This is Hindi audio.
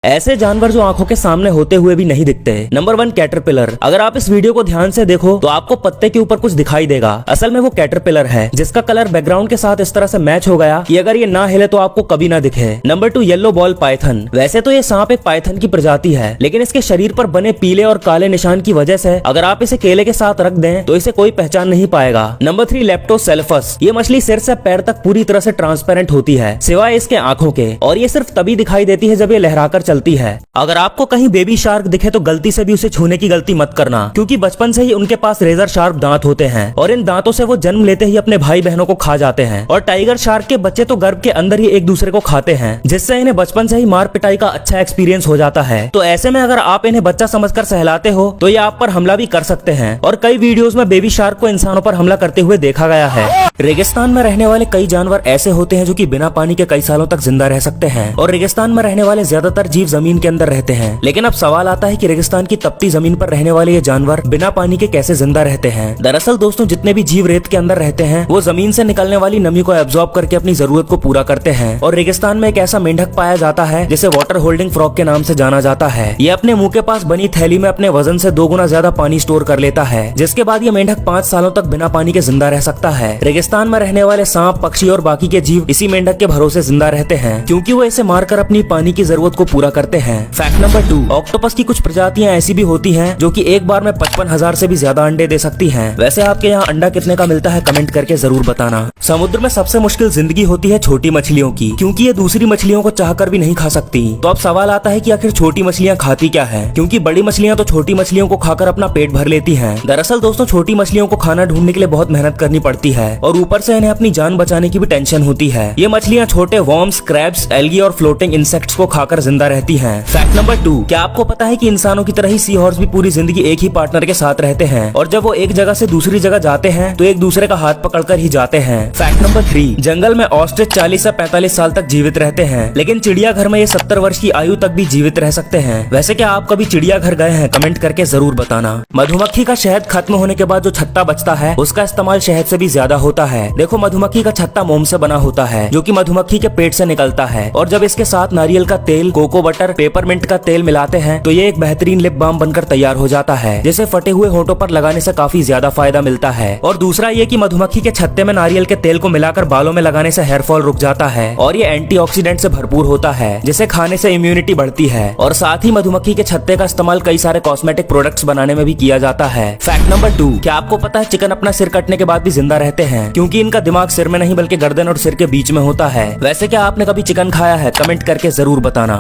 ऐसे जानवर जो आंखों के सामने होते हुए भी नहीं दिखते। Number 1 caterpillar. अगर आप इस वीडियो को ध्यान से देखो तो आपको पत्ते के ऊपर कुछ दिखाई देगा। असल में वो कैटरपिलर है जिसका कलर बैकग्राउंड के साथ इस तरह से मैच हो गया कि अगर ये ना हिले तो आपको कभी ना दिखे। Number 2 yellow ball Python. वैसे तो ये सांप एक पाइथन की प्रजाति है, लेकिन इसके शरीर पर बने पीले और काले निशान की वजह से अगर आप इसे केले के साथ रख दें तो इसे कोई पहचान नहीं पाएगा। नंबर 3 लेप्टोसेल्फस। ये मछली सिर से पैर तक पूरी तरह से ट्रांसपेरेंट होती है सिवाय इसके आंखों के, और ये सिर्फ तभी दिखाई देती है जब ये लहराकर चलती है। अगर आपको कहीं बेबी शार्क दिखे तो गलती से भी उसे छूने की गलती मत करना, क्योंकि बचपन से ही उनके पास रेजर शार्प दांत होते हैं और इन दांतों से वो जन्म लेते ही अपने भाई बहनों को खा जाते हैं। और टाइगर शार्क के बच्चे तो गर्भ के अंदर ही एक दूसरे को खाते हैं, जिससे इन्हें बचपन से ही मार पिटाई का अच्छा एक्सपीरियंस हो जाता है। तो ऐसे में अगर आप इन्हें बच्चा समझकर सहलाते हो तो ये आप पर हमला भी कर सकते हैं, और कई वीडियोस में बेबी शार्क को इंसानों पर हमला करते हुए देखा गया है। रेगिस्तान में रहने वाले कई जानवर ऐसे होते हैं जो कि बिना पानी के कई सालों तक जिंदा रह सकते हैं, और रेगिस्तान में रहने वाले ज्यादातर जीव जमीन के अंदर रहते हैं। लेकिन अब सवाल आता है कि रेगिस्तान की तपती जमीन पर रहने वाले ये जानवर बिना पानी के कैसे जिंदा रहते हैं। दरअसल दोस्तों, जितने भी जीव रेत के अंदर रहते हैं वो जमीन से निकलने वाली नमी को एब्जॉर्ब करके अपनी जरूरत को पूरा करते हैं। और रेगिस्तान में एक ऐसा मेंढक पाया जाता है जिसे वाटर होल्डिंग फ्रॉग के नाम से जाना जाता है। ये अपने मुंह के पास बनी थैली में अपने वजन से 2 गुना ज्यादा पानी स्टोर कर लेता है, जिसके बाद ये मेंढक 5 सालों तक बिना पानी के जिंदा रह सकता है। रेगिस्तान में रहने वाले सांप, पक्षी और बाकी के जीव इसी मेंढक के भरोसे जिंदा रहते हैं, क्योंकि वो इसे मारकर अपनी पानी की जरूरत को पूरा करते हैं। फैक्ट नंबर 2, ऑक्टोपस की कुछ प्रजातियां ऐसी भी होती हैं जो कि एक बार में 55,000 से भी ज्यादा अंडे दे सकती हैं। वैसे आपके यहाँ अंडा कितने का मिलता है कमेंट करके जरूर बताना। समुद्र में सबसे मुश्किल जिंदगी होती है छोटी मछलियों की, क्योंकि ये दूसरी मछलियों को चाहकर भी नहीं खा सकती। तो अब सवाल आता है कि आखिर छोटी मछलियां खाती क्या है, क्योंकि बड़ी मछलियां तो छोटी मछलियों को खाकर अपना पेट भर लेती हैं। दरअसल दोस्तों, छोटी मछलियों को खाना ढूंढने के लिए बहुत मेहनत करनी पड़ती है, और ऊपर से इन्हें अपनी जान बचाने की भी टेंशन होती है। ये मछलियां छोटे वर्म्स, क्रैब्स, एल्गी और फ्लोटिंग इंसेक्ट्स को खाकर जिंदा रहती हैं। फैक्ट नंबर 2, क्या आपको पता है कि इंसानों की तरह ही सी हॉर्स भी पूरी जिंदगी एक ही पार्टनर के साथ रहते हैं, और जब वो एक जगह से दूसरी जगह जाते हैं तो एक दूसरे का हाथ पकड़कर ही जाते हैं। फैक्ट नंबर 3, जंगल में ऑस्ट्रिच 40 से 45 साल तक जीवित रहते हैं, लेकिन चिड़ियाघर में ये 70 वर्ष की आयु तक भी जीवित रह सकते हैं। वैसे क्या आप कभी चिड़ियाघर गए हैं कमेंट करके जरूर बताना। मधुमक्खी का शहद खत्म होने के बाद जो छत्ता बचता है उसका इस्तेमाल शहद से भी ज्यादा होता है। देखो, मधुमक्खी का छत्ता मोम से बना होता है जो कि मधुमक्खी के पेट से निकलता है, और जब इसके साथ नारियल का तेल, कोको बटर, पेपरमिंट का तेल मिलाते हैं तो ये एक बेहतरीन लिप बाम बनकर तैयार हो जाता है, जिसे फटे हुए होठों पर लगाने से काफी ज्यादा फायदा मिलता है। और दूसरा ये कि मधुमक्खी के छत्ते में नारियल के तेल को मिलाकर बालों में लगाने से हेयर फॉल रुक जाता है, और ये एंटीऑक्सीडेंट से भरपूर होता है, जिसे खाने से इम्यूनिटी बढ़ती है। और साथ ही मधुमक्खी के छत्ते का इस्तेमाल कई सारे कॉस्मेटिक प्रोडक्ट्स बनाने में भी किया जाता है। फैक्ट नंबर 2, क्या आपको पता है चिकन अपना सिर कटने के बाद भी जिंदा रहते हैं, क्योंकि इनका दिमाग सिर में नहीं बल्कि गर्दन और सिर के बीच में होता है। वैसे क्या आपने कभी चिकन खाया है कमेंट करके जरूर बताना।